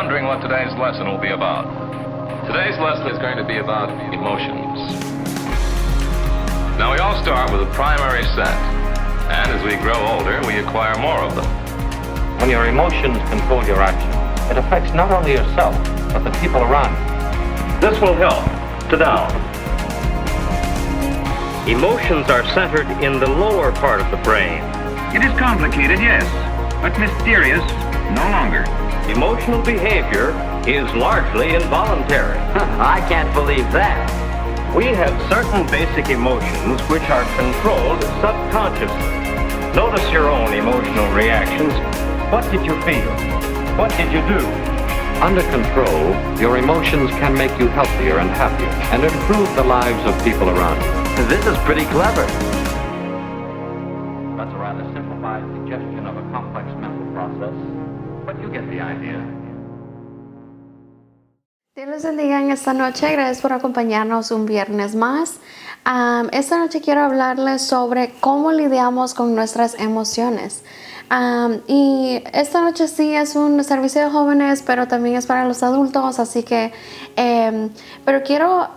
wondering what today's lesson will be about. Today's lesson is going to be about emotions. Now, we all start with a primary set, and as we grow older, we acquire more of them. When your emotions control your action, it affects not only yourself, but the people around you. This will help. Sit down. Emotions are centered in the lower part of the brain. It is complicated, yes, but mysterious no longer. Emotional behavior is largely involuntary. I can't believe that. We have certain basic emotions which are controlled subconsciously. Notice your own emotional reactions. What did you feel? What did you do? Under control, your emotions can make you healthier and happier and improve the lives of people around you. This is pretty clever. That's a rather simplified suggestion of a complex mental process, but you get the idea. Dios les bendiga en esta noche. Gracias por acompañarnos un viernes más. Esta noche quiero hablarles sobre cómo lidiamos con nuestras emociones. Y esta noche sí es un servicio de jóvenes, pero también es para los adultos, así que, pero quiero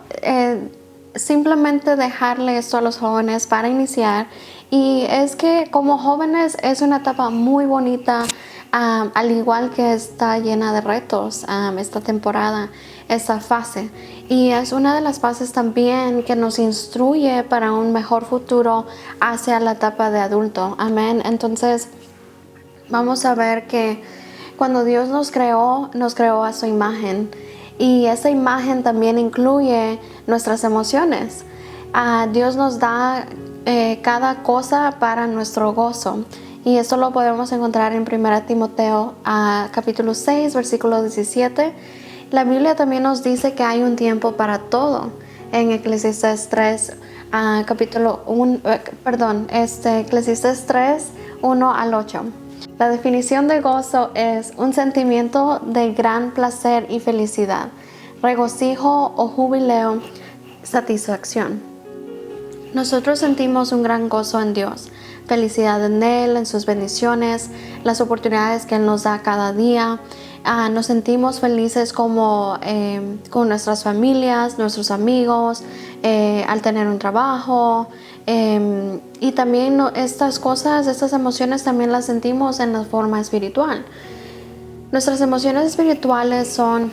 simplemente dejarle esto a los jóvenes para iniciar. Y es que como jóvenes es una etapa muy bonita, al igual que está llena de retos esta temporada, esta fase. Y es una de las fases también que nos instruye para un mejor futuro hacia la etapa de adulto. Amén. Entonces, vamos a ver que cuando Dios nos creó a su imagen. Y esa imagen también incluye nuestras emociones. Dios nos da cada cosa para nuestro gozo. Y esto lo podemos encontrar en 1 Timoteo capítulo 6, versículo 17. La Biblia también nos dice que hay un tiempo para todo. En Eclesiastés 3, Eclesiastés 3, 1 al 8. La definición de gozo es un sentimiento de gran placer y felicidad, regocijo o jubileo, satisfacción. Nosotros sentimos un gran gozo en Dios, felicidad en Él, en sus bendiciones, las oportunidades que Él nos da cada día. Nos sentimos felices como con nuestras familias, nuestros amigos, al tener un trabajo. Y también estas emociones también las sentimos en la forma espiritual. Nuestras emociones espirituales son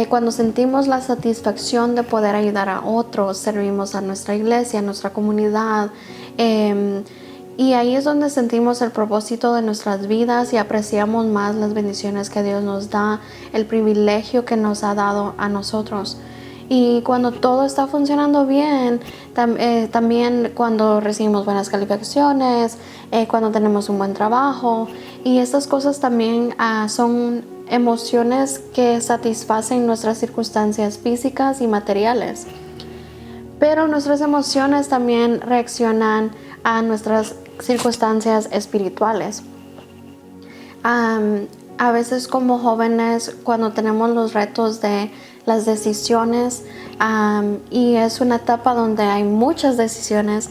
cuando sentimos la satisfacción de poder ayudar a otros, servimos a nuestra iglesia, a nuestra comunidad. Y ahí es donde sentimos el propósito de nuestras vidas y apreciamos más las bendiciones que Dios nos da, el privilegio que nos ha dado a nosotros. Y cuando todo está funcionando bien, también cuando recibimos buenas calificaciones, cuando tenemos un buen trabajo. Y estas cosas también son emociones que satisfacen nuestras circunstancias físicas y materiales. Pero nuestras emociones también reaccionan a nuestras circunstancias espirituales. A veces como jóvenes, cuando tenemos los retos de las decisiones, y es una etapa donde hay muchas decisiones,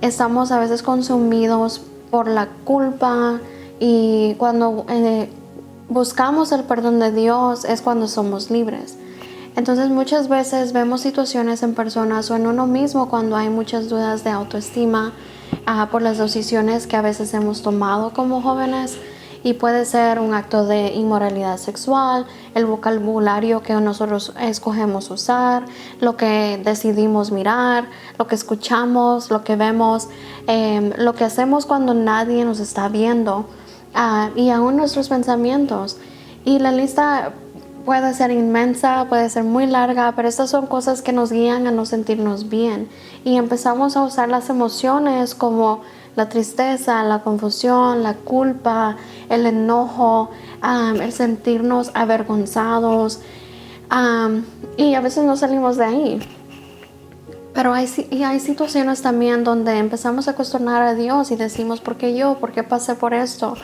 estamos a veces consumidos por la culpa, y cuando buscamos el perdón de Dios es cuando somos libres. Entonces muchas veces vemos situaciones en personas o en uno mismo cuando hay muchas dudas de autoestima por las decisiones que a veces hemos tomado como jóvenes. Y puede ser un acto de inmoralidad sexual, el vocabulario que nosotros escogemos usar, lo que decidimos mirar, lo que escuchamos, lo que vemos, lo que hacemos cuando nadie nos está viendo, y aún nuestros pensamientos. Y la lista puede ser inmensa, puede ser muy larga, pero estas son cosas que nos guían a no sentirnos bien. Y empezamos a usar las emociones como la tristeza, la confusión, la culpa, el enojo, el sentirnos avergonzados, y a veces no salimos de ahí. Pero hay situaciones también donde empezamos a cuestionar a Dios y decimos, ¿por qué yo? ¿Por qué pasé por esto?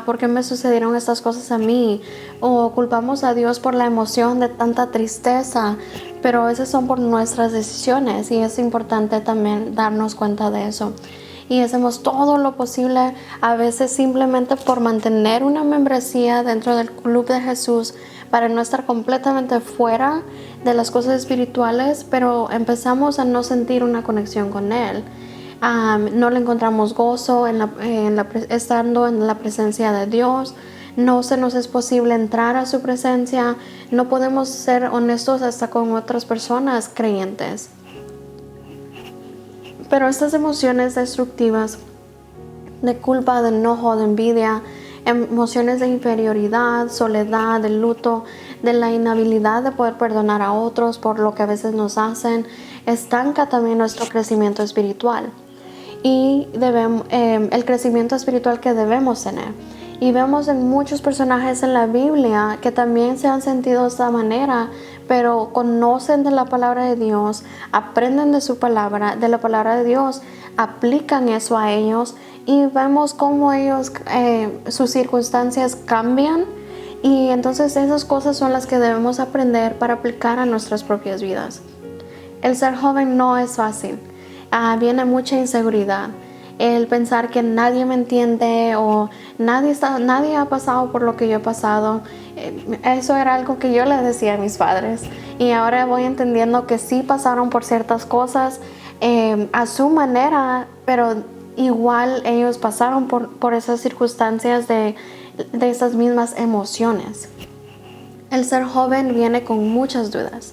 ¿Por qué me sucedieron estas cosas a mí? O culpamos a Dios por la emoción de tanta tristeza, pero esas son por nuestras decisiones y es importante también darnos cuenta de eso. Y hacemos todo lo posible, a veces simplemente por mantener una membresía dentro del club de Jesús, para no estar completamente fuera de las cosas espirituales, pero empezamos a no sentir una conexión con Él. No le encontramos gozo estando en la presencia de Dios. No se nos es posible entrar a su presencia. No podemos ser honestos hasta con otras personas creyentes. Pero estas emociones destructivas de culpa, de enojo, de envidia, emociones de inferioridad, soledad, de luto, de la inhabilidad de poder perdonar a otros por lo que a veces nos hacen, estanca también nuestro crecimiento espiritual y el crecimiento espiritual que debemos tener. Y vemos en muchos personajes en la Biblia que también se han sentido de esta manera, pero conocen de la palabra de Dios, aprenden de la palabra de Dios, aplican eso a ellos y vemos cómo ellos, sus circunstancias cambian, y entonces esas cosas son las que debemos aprender para aplicar a nuestras propias vidas. El ser joven no es fácil, viene mucha inseguridad. El pensar que nadie me entiende o nadie ha pasado por lo que yo he pasado. Eso era algo que yo les decía a mis padres. Y ahora voy entendiendo que sí pasaron por ciertas cosas a su manera, pero igual ellos pasaron por esas circunstancias de esas mismas emociones. El ser joven viene con muchas dudas,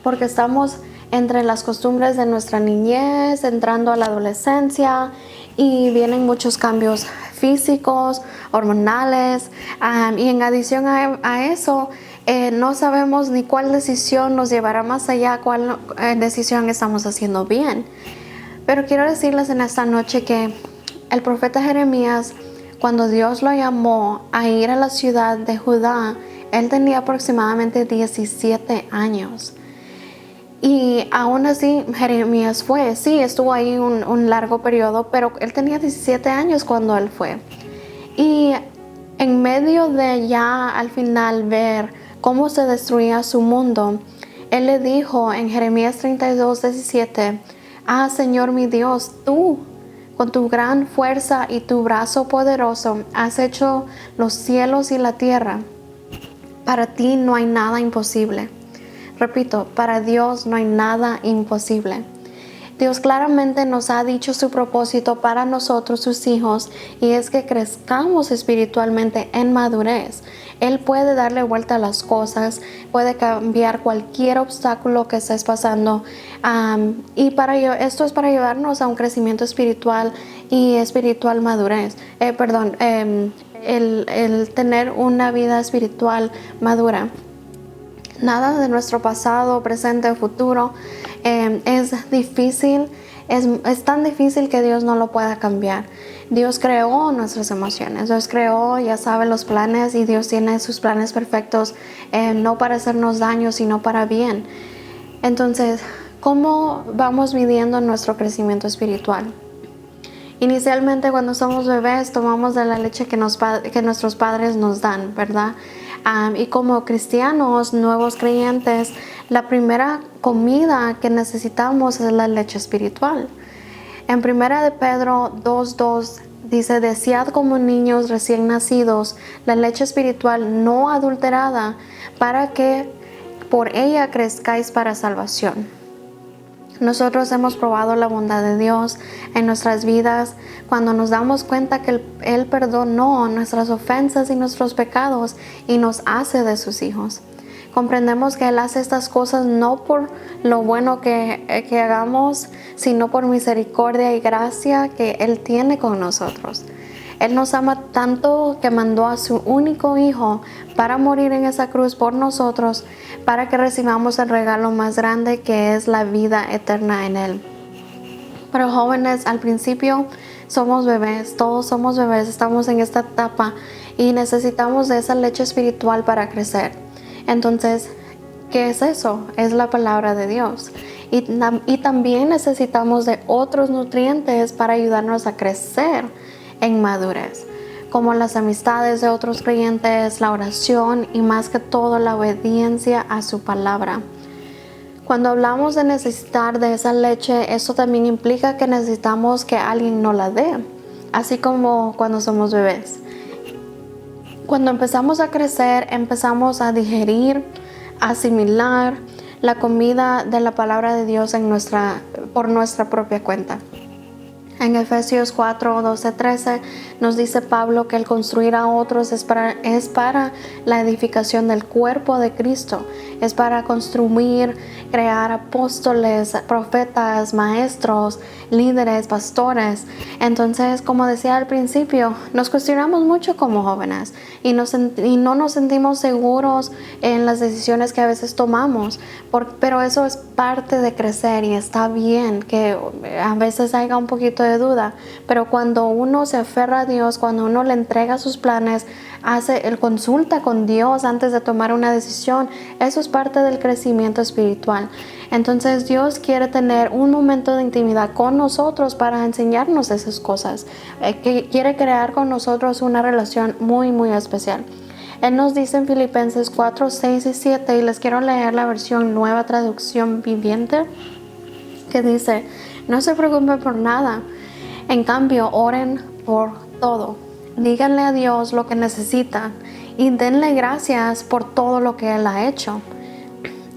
porque estamos entre las costumbres de nuestra niñez, entrando a la adolescencia, y vienen muchos cambios físicos, hormonales, y en adición a eso, no sabemos ni cuál decisión nos llevará más allá, cuál decisión estamos haciendo bien. Pero quiero decirles en esta noche que el profeta Jeremías, cuando Dios lo llamó a ir a la ciudad de Judá, él tenía aproximadamente 17 años. Y aún así Jeremías estuvo ahí un largo periodo, pero él tenía 17 años cuando él fue. Y en medio de ya al final ver cómo se destruía su mundo, él le dijo en Jeremías 32:17, Señor mi Dios, tú con tu gran fuerza y tu brazo poderoso has hecho los cielos y la tierra. Para ti no hay nada imposible. Repito, para Dios no hay nada imposible. Dios claramente nos ha dicho su propósito para nosotros, sus hijos, y es que crezcamos espiritualmente en madurez. Él puede darle vuelta a las cosas, puede cambiar cualquier obstáculo que estés pasando, y esto es para llevarnos a un crecimiento espiritual y espiritual madurez. El tener una vida espiritual madura. Nada de nuestro pasado, presente o futuro es difícil, es tan difícil que Dios no lo pueda cambiar. Dios creó nuestras emociones, Dios creó, ya sabe, los planes, y Dios tiene sus planes perfectos, no para hacernos daño, sino para bien. Entonces, ¿cómo vamos viviendo nuestro crecimiento espiritual? Inicialmente, cuando somos bebés, tomamos de la leche que nuestros padres nos dan, ¿verdad? Y como cristianos, nuevos creyentes, la primera comida que necesitamos es la leche espiritual. En 1 de Pedro 2:2 dice, desead como niños recién nacidos la leche espiritual no adulterada, para que por ella crezcáis para salvación. Nosotros hemos probado la bondad de Dios en nuestras vidas cuando nos damos cuenta que Él perdonó nuestras ofensas y nuestros pecados y nos hace de sus hijos. Comprendemos que Él hace estas cosas no por lo bueno que hagamos, sino por misericordia y gracia que Él tiene con nosotros. Él nos ama tanto que mandó a su único Hijo para morir en esa cruz por nosotros, para que recibamos el regalo más grande, que es la vida eterna en Él. Pero jóvenes, al principio somos bebés, todos somos bebés, estamos en esta etapa y necesitamos de esa leche espiritual para crecer. Entonces, ¿qué es eso? Es la palabra de Dios. Y también necesitamos de otros nutrientes para ayudarnos a crecer en madurez, como las amistades de otros creyentes, la oración y más que todo la obediencia a su palabra. Cuando hablamos de necesitar de esa leche, eso también implica que necesitamos que alguien nos la dé, así como cuando somos bebés. Cuando empezamos a crecer, empezamos a digerir, a asimilar la comida de la palabra de Dios por nuestra propia cuenta. En Efesios 4, 12, 13 nos dice Pablo que el construir a otros es para la edificación del cuerpo de Cristo. Es para construir, crear apóstoles, profetas, maestros, líderes, pastores. Entonces, como decía al principio, nos cuestionamos mucho como jóvenes y no nos sentimos seguros en las decisiones que a veces tomamos. Pero eso es parte de crecer y está bien que a veces haya un poquito de duda. Pero cuando uno se aferra a Dios, cuando uno le entrega sus planes, consulta con Dios antes de tomar una decisión, eso es parte del crecimiento espiritual. Entonces Dios quiere tener un momento de intimidad con nosotros para enseñarnos esas cosas. Que quiere crear con nosotros una relación muy, muy especial. Él nos dice en Filipenses 4, 6 y 7, y les quiero leer la versión Nueva Traducción Viviente, que dice: no se preocupen por nada, en cambio oren por todo. Díganle a Dios lo que necesitan y denle gracias por todo lo que Él ha hecho.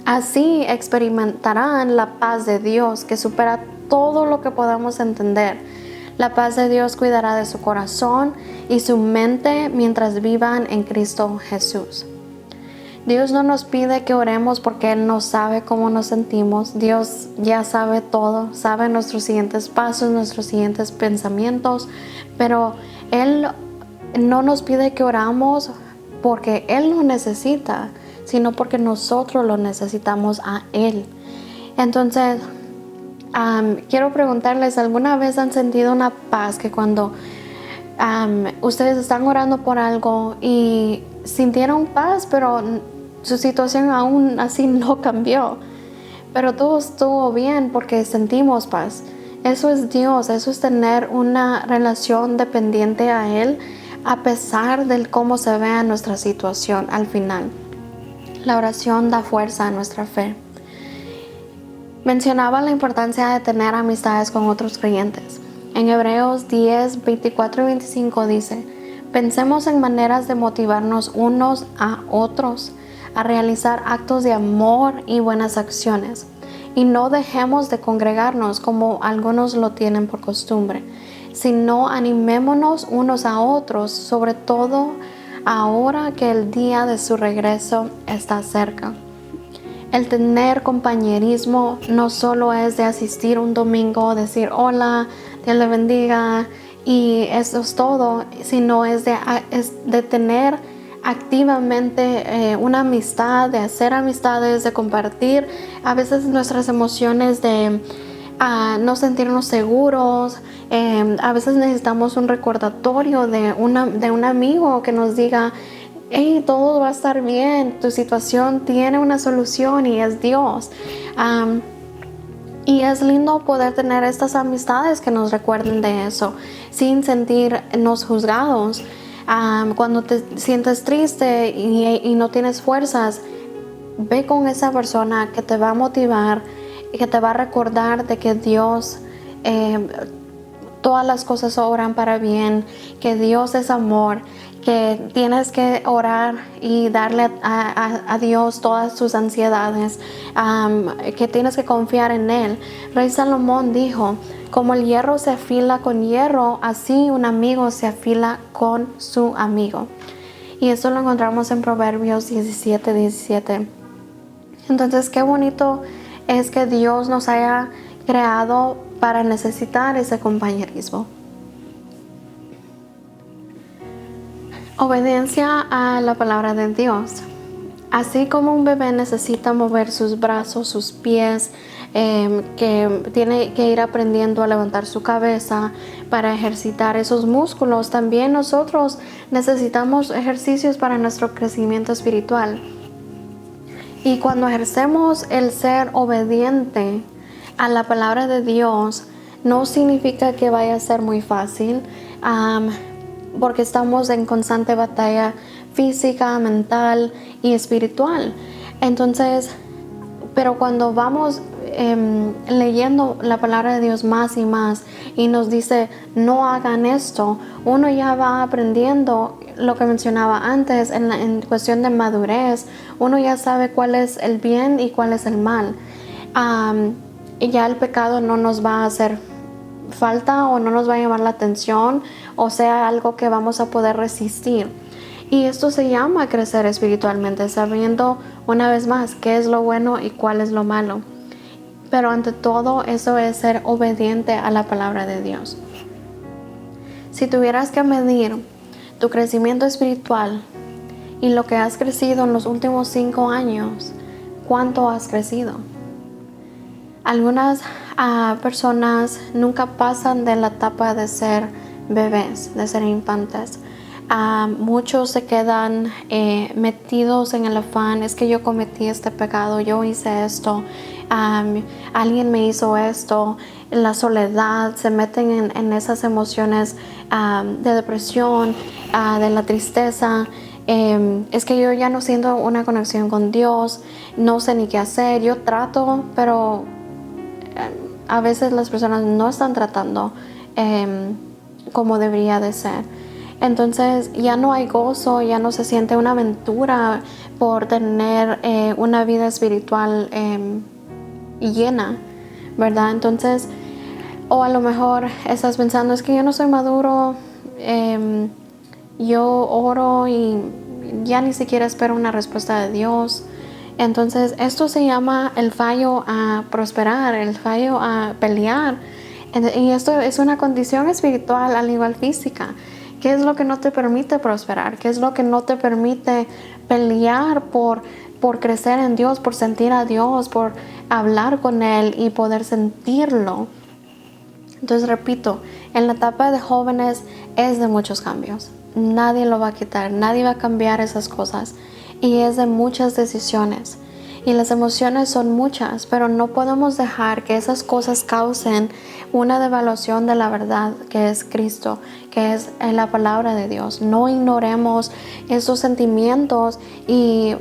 Así experimentarán la paz de Dios que supera todo lo que podamos entender. La paz de Dios cuidará de su corazón y su mente mientras vivan en Cristo Jesús. Dios no nos pide que oremos porque Él no sabe cómo nos sentimos. Dios ya sabe todo, sabe nuestros siguientes pasos, nuestros siguientes pensamientos, pero Él no nos pide que oramos porque Él lo necesita, sino porque nosotros lo necesitamos a Él. Entonces, quiero preguntarles, ¿alguna vez han sentido una paz que cuando ustedes están orando por algo y sintieron paz, pero su situación aún así no cambió, pero todo estuvo bien porque sentimos paz? Eso es Dios, eso es tener una relación dependiente a Él a pesar de cómo se vea nuestra situación al final. La oración da fuerza a nuestra fe. Mencionaba la importancia de tener amistades con otros creyentes. En Hebreos 10, 24 y 25 dice: pensemos en maneras de motivarnos unos a otros a realizar actos de amor y buenas acciones, y no dejemos de congregarnos como algunos lo tienen por costumbre, sino animémonos unos a otros, sobre todo ahora que el día de su regreso está cerca. El tener compañerismo no solo es de asistir un domingo, decir hola, Dios le bendiga y eso es todo, sino es de tener activamente una amistad, de hacer amistades, de compartir a veces nuestras emociones, de no sentirnos seguros. A veces necesitamos un recordatorio de un amigo que nos diga: hey, todo va a estar bien, tu situación tiene una solución y es Dios. Y es lindo poder tener estas amistades que nos recuerden de eso, sin sentirnos juzgados. Cuando te sientes triste y no tienes fuerzas, ve con esa persona que te va a motivar y que te va a recordar de que Dios, todas las cosas obran para bien, que Dios es amor, que tienes que orar y darle a Dios todas tus ansiedades, que tienes que confiar en Él. Rey Salomón dijo: como el hierro se afila con hierro, así un amigo se afila con su amigo. Y eso lo encontramos en Proverbios 17, 17. Entonces, qué bonito es que Dios nos haya creado para necesitar ese compañerismo. Obediencia a la palabra de Dios. Así como un bebé necesita mover sus brazos, sus pies, que tiene que ir aprendiendo a levantar su cabeza para ejercitar esos músculos, también nosotros necesitamos ejercicios para nuestro crecimiento espiritual. Y cuando ejercemos el ser obediente a la palabra de Dios, no significa que vaya a ser muy fácil, porque estamos en constante batalla física, mental y espiritual. Entonces, pero cuando vamos leyendo la palabra de Dios más y más y nos dice no hagan esto, uno ya va aprendiendo lo que mencionaba antes en cuestión de madurez. Uno ya sabe cuál es el bien y cuál es el mal. Y ya el pecado no nos va a hacer falta o no nos va a llamar la atención, o sea, algo que vamos a poder resistir. Y esto se llama crecer espiritualmente, sabiendo una vez más qué es lo bueno y cuál es lo malo. Pero ante todo, eso es ser obediente a la palabra de Dios. Si tuvieras que medir tu crecimiento espiritual y lo que has crecido en los últimos 5 años, ¿cuánto has crecido? Algunas personas nunca pasan de la etapa de ser bebés, de ser infantes. Muchos se quedan metidos en el afán, es que yo cometí este pecado, yo hice esto, alguien me hizo esto, la soledad, se meten en esas emociones de depresión, de la tristeza. Es que yo ya no siento una conexión con Dios, no sé ni qué hacer, yo trato, pero a veces las personas no están tratando como debería de ser. Entonces ya no hay gozo, ya no se siente una aventura por tener una vida espiritual llena, ¿verdad? Entonces, o a lo mejor estás pensando, es que yo no soy maduro, yo oro y ya ni siquiera espero una respuesta de Dios. Entonces esto se llama el fallo a prosperar, el fallo a pelear. Y esto es una condición espiritual al igual física. ¿Qué es lo que no te permite prosperar? ¿Qué es lo que no te permite pelear por crecer en Dios, por sentir a Dios, por hablar con Él y poder sentirlo? Entonces repito, en la etapa de jóvenes es de muchos cambios. Nadie lo va a quitar, nadie va a cambiar esas cosas. Y es de muchas decisiones. Y las emociones son muchas, pero no podemos dejar que esas cosas causen una devaluación de la verdad que es Cristo, que es la palabra de Dios. No ignoremos esos sentimientos y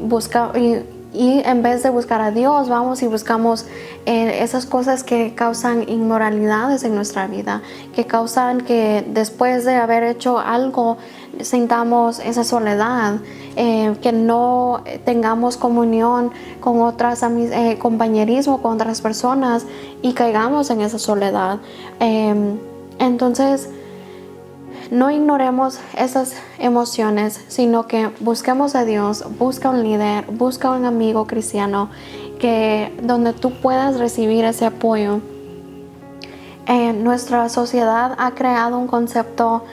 en vez de buscar a Dios, vamos y buscamos esas cosas que causan inmoralidades en nuestra vida, que causan que después de haber hecho algo sintamos esa soledad, que no tengamos comunión con otras compañerismo con otras personas y caigamos en esa soledad. Entonces no ignoremos esas emociones, sino que busquemos a Dios, busca un líder, busca un amigo cristiano donde tú puedas recibir ese apoyo. Nuestra sociedad ha creado un concepto,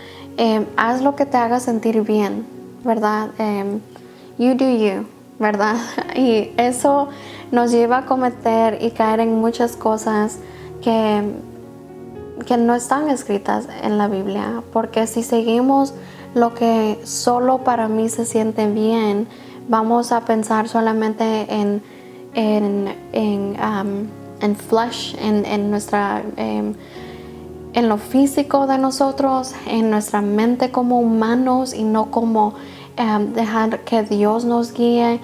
haz lo que te haga sentir bien, ¿verdad? You do you, ¿verdad? Y eso nos lleva a cometer y caer en muchas cosas que no están escritas en la Biblia, porque si seguimos lo que solo para mí se siente bien, vamos a pensar solamente en flesh, en nuestra en lo físico de nosotros, en nuestra mente como humanos y no como dejar que Dios nos guíe.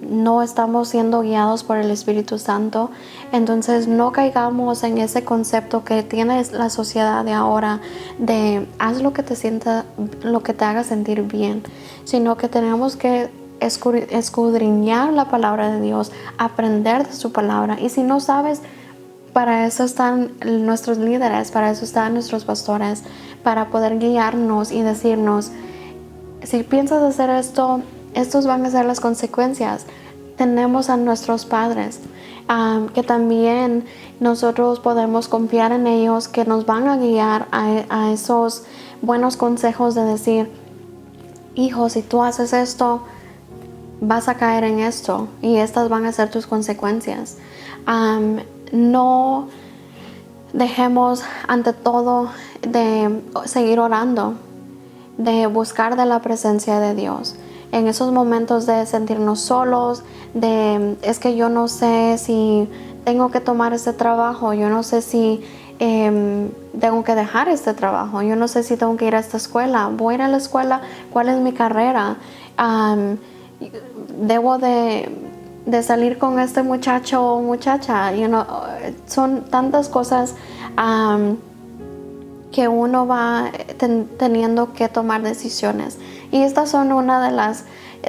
No estamos siendo guiados por el Espíritu Santo. Entonces no caigamos en ese concepto que tiene la sociedad de ahora de haz lo que te haga sentir bien, sino que tenemos que escudriñar la palabra de Dios, aprender de su palabra. Y si no sabes, para eso están nuestros líderes, para eso están nuestros pastores, para poder guiarnos y decirnos, si piensas hacer esto, estos van a ser las consecuencias. Tenemos a nuestros padres, que también nosotros podemos confiar en ellos, que nos van a guiar a esos buenos consejos de decir, hijo, si tú haces esto, vas a caer en esto y estas van a ser tus consecuencias. No dejemos ante todo de seguir orando, de buscar de la presencia de Dios. En esos momentos de sentirnos solos, es que yo no sé si tengo que tomar este trabajo, yo no sé si tengo que dejar este trabajo, yo no sé si tengo que ir a esta escuela, voy a ir a la escuela, ¿cuál es mi carrera? Debo de de salir con este muchacho o muchacha. Son tantas cosas que uno va teniendo que tomar decisiones. Y estas son una de las,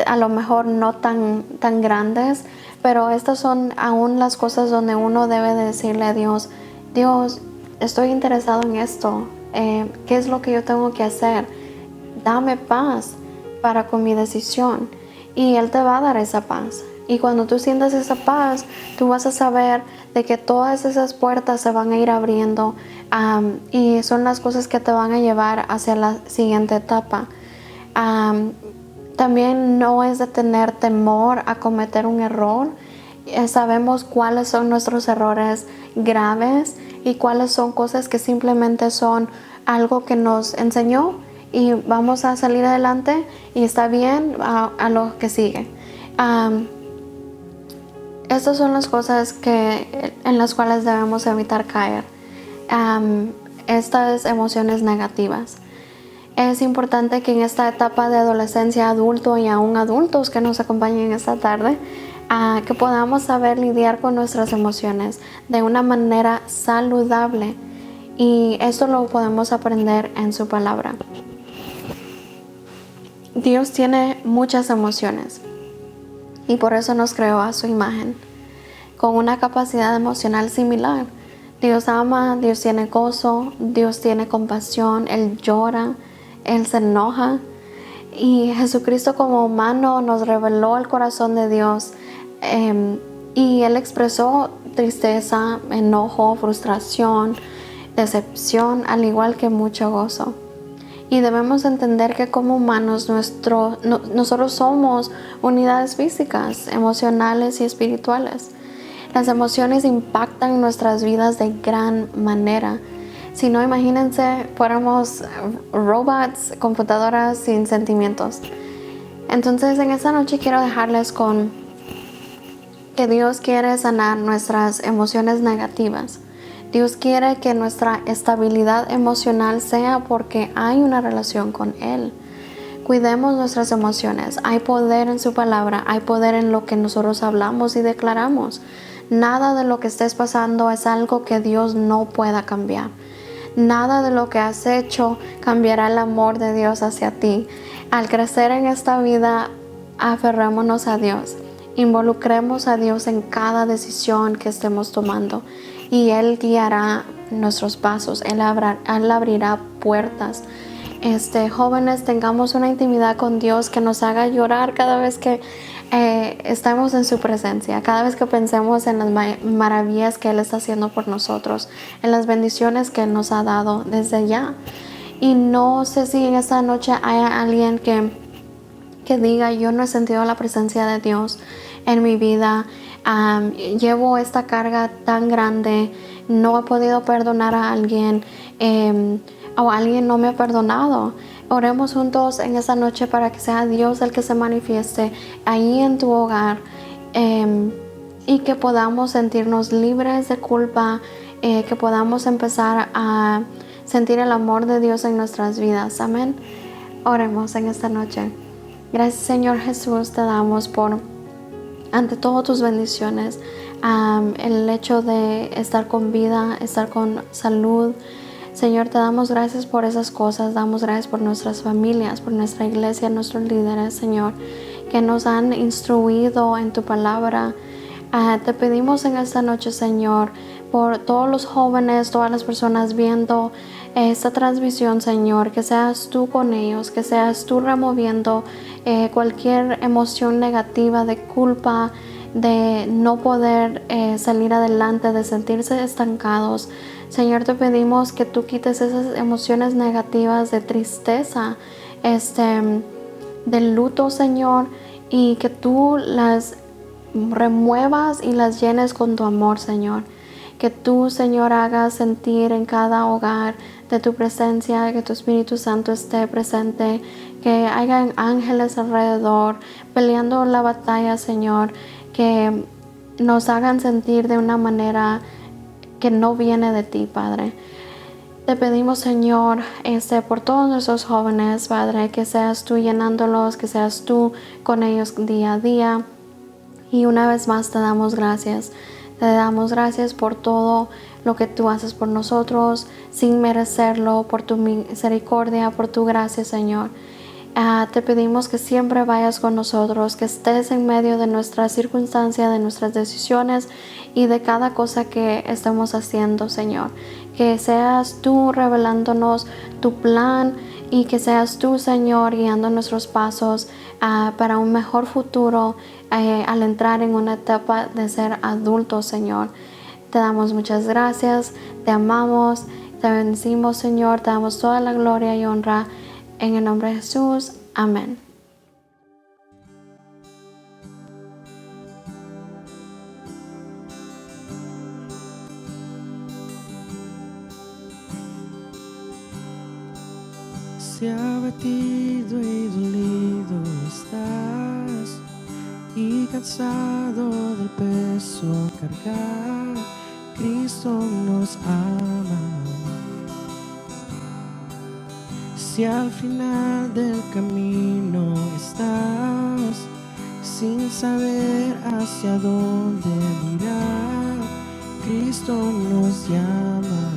a lo mejor no tan grandes, pero estas son aún las cosas donde uno debe de decirle a Dios, Dios, estoy interesado en esto. ¿Qué es lo que yo tengo que hacer? Dame paz para con mi decisión. Y Él te va a dar esa paz. Y cuando tú sientas esa paz, tú vas a saber de que todas esas puertas se van a ir abriendo y son las cosas que te van a llevar hacia la siguiente etapa. También no es de tener temor a cometer un error. Sabemos cuáles son nuestros errores graves y cuáles son cosas que simplemente son algo que nos enseñó y vamos a salir adelante y está bien a lo que sigue. Estas son las cosas en las cuales debemos evitar caer. Estas emociones negativas. Es importante que en esta etapa de adolescencia, adulto y aún adultos que nos acompañen esta tarde, que podamos saber lidiar con nuestras emociones de una manera saludable. Y esto lo podemos aprender en su palabra. Dios tiene muchas emociones y por eso nos creó a su imagen, con una capacidad emocional similar. Dios ama, Dios tiene gozo, Dios tiene compasión, Él llora, Él se enoja. Y Jesucristo como humano nos reveló el corazón de Dios y Él expresó tristeza, enojo, frustración, decepción, al igual que mucho gozo. Y debemos entender que como humanos nosotros somos unidades físicas, emocionales y espirituales. Las emociones impactan nuestras vidas de gran manera. Si no, imagínense, fuéramos robots, computadoras sin sentimientos. Entonces en esta noche quiero dejarles con que Dios quiere sanar nuestras emociones negativas. Dios quiere que nuestra estabilidad emocional sea porque hay una relación con Él. Cuidemos nuestras emociones. Hay poder en su palabra, hay poder en lo que nosotros hablamos y declaramos. Nada de lo que estés pasando es algo que Dios no pueda cambiar. Nada de lo que has hecho cambiará el amor de Dios hacia ti. Al crecer en esta vida, aferrémonos a Dios. Involucremos a Dios en cada decisión que estemos tomando. Y Él guiará nuestros pasos, Él abrirá puertas. Jóvenes, tengamos una intimidad con Dios que nos haga llorar cada vez que estamos en su presencia, cada vez que pensemos en las maravillas que Él está haciendo por nosotros, en las bendiciones que Él nos ha dado desde ya. Y no sé si en esta noche hay alguien que diga, yo no he sentido la presencia de Dios en mi vida. Llevo esta carga tan grande, no he podido perdonar a alguien o alguien no me ha perdonado. Oremos juntos en esta noche para que sea Dios el que se manifieste ahí en tu hogar y que podamos sentirnos libres de culpa, que podamos empezar a sentir el amor de Dios en nuestras vidas. Amén. Oremos en esta noche. Gracias, Señor Jesús, te damos ante todo tus bendiciones, el hecho de estar con vida, estar con salud. Señor, te damos gracias por esas cosas, damos gracias por nuestras familias, por nuestra iglesia, nuestros líderes, Señor, que nos han instruido en tu palabra. Te pedimos en esta noche, Señor, por todos los jóvenes, todas las personas viendo esta transmisión, Señor, que seas tú con ellos, que seas tú removiendo cualquier emoción negativa de culpa, de no poder salir adelante, de sentirse estancados. Señor, te pedimos que tú quites esas emociones negativas de tristeza, de luto, Señor, y que tú las remuevas y las llenes con tu amor, Señor. Que tú, Señor, hagas sentir en cada hogar de tu presencia, que tu Espíritu Santo esté presente, que hayan ángeles alrededor peleando la batalla, Señor, que nos hagan sentir de una manera que no viene de ti, Padre. Te pedimos, Señor, por todos nuestros jóvenes, Padre, que seas tú llenándolos, que seas tú con ellos día a día. Y una vez más te damos gracias. Te damos gracias por todo lo que tú haces por nosotros sin merecerlo, por tu misericordia, por tu gracia, Señor. Te pedimos que siempre vayas con nosotros, que estés en medio de nuestras circunstancias, de nuestras decisiones y de cada cosa que estemos haciendo, Señor. Que seas tú revelándonos tu plan y que seas tú, Señor, guiando nuestros pasos para un mejor futuro al entrar en una etapa de ser adultos, Señor. Te damos muchas gracias, te amamos, te bendecimos, Señor, te damos toda la gloria y honra. En el nombre de Jesús, amén. Si abatido y dolido estás y cansado del peso cargar, Cristo nos ama. Si al final del camino estás sin saber hacia dónde mirar, Cristo nos llama.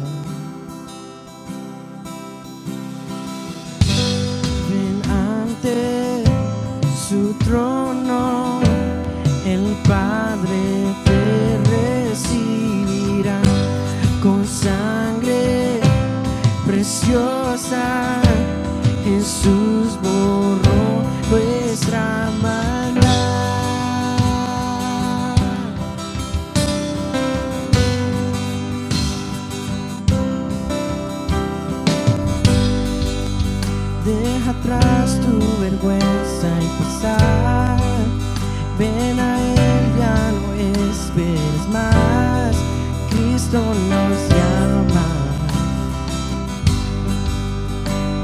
Ven ante su trono, el Padre te recibirá con sangre preciosa. Jesús borró nuestra maldad. Deja atrás tu vergüenza y pasar. Ven a Él, ya no esperes más. Cristo nos llama.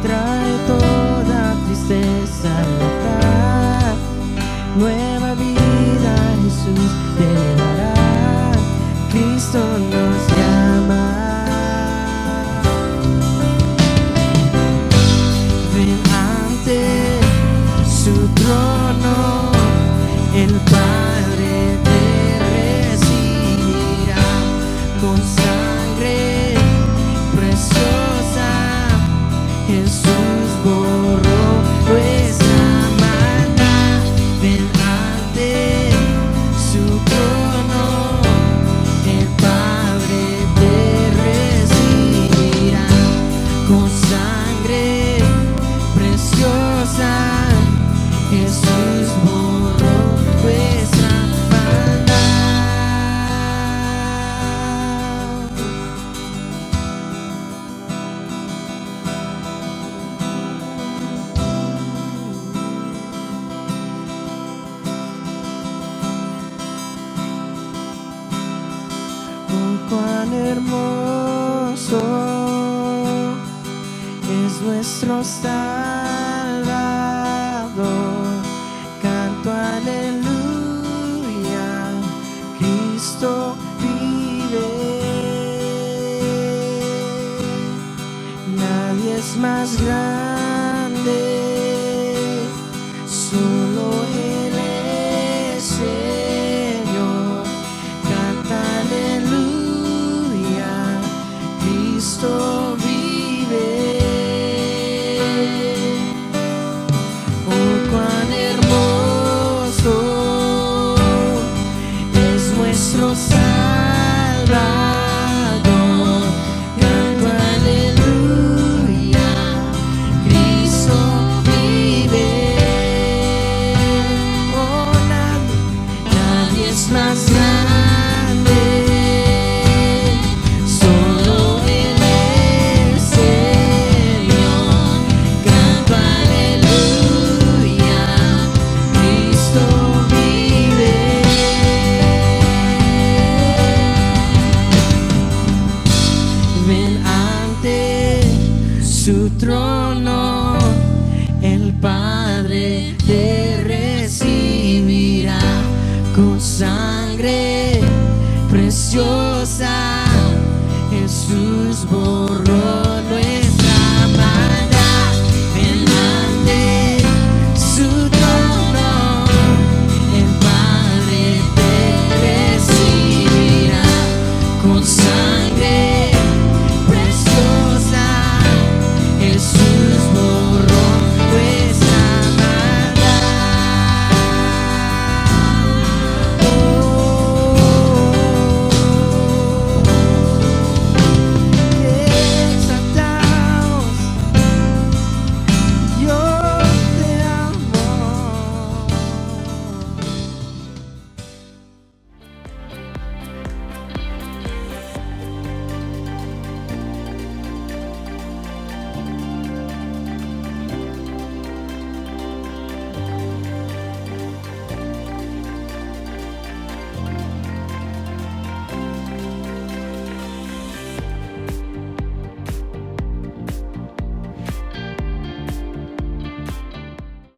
Trae toda tristeza al altar. Nueva vida Jesús te dará. Cristo nos llama. Ven ante su trono, el Padre te recibirá con sangre preciosa. Jesús borró nuestra maldad. Ven ante su trono, el Padre te recibirá con sangre preciosa. Jesús borró nuestra maldad. Oh, cuán hermoso es nuestro Salvador. Canto aleluya, Cristo vive. Nadie es más grande, solo Él es Señor. Canta aleluya, Cristo vive. Oh, cuán hermoso es nuestro Salvador. Canto aleluya, Cristo vive. Oh, nadie es más grande, solo Él es Señor. Canto aleluya, Cristo vive. Ven ante su trono, el Padre te recibirá con sangre preciosa. Jesús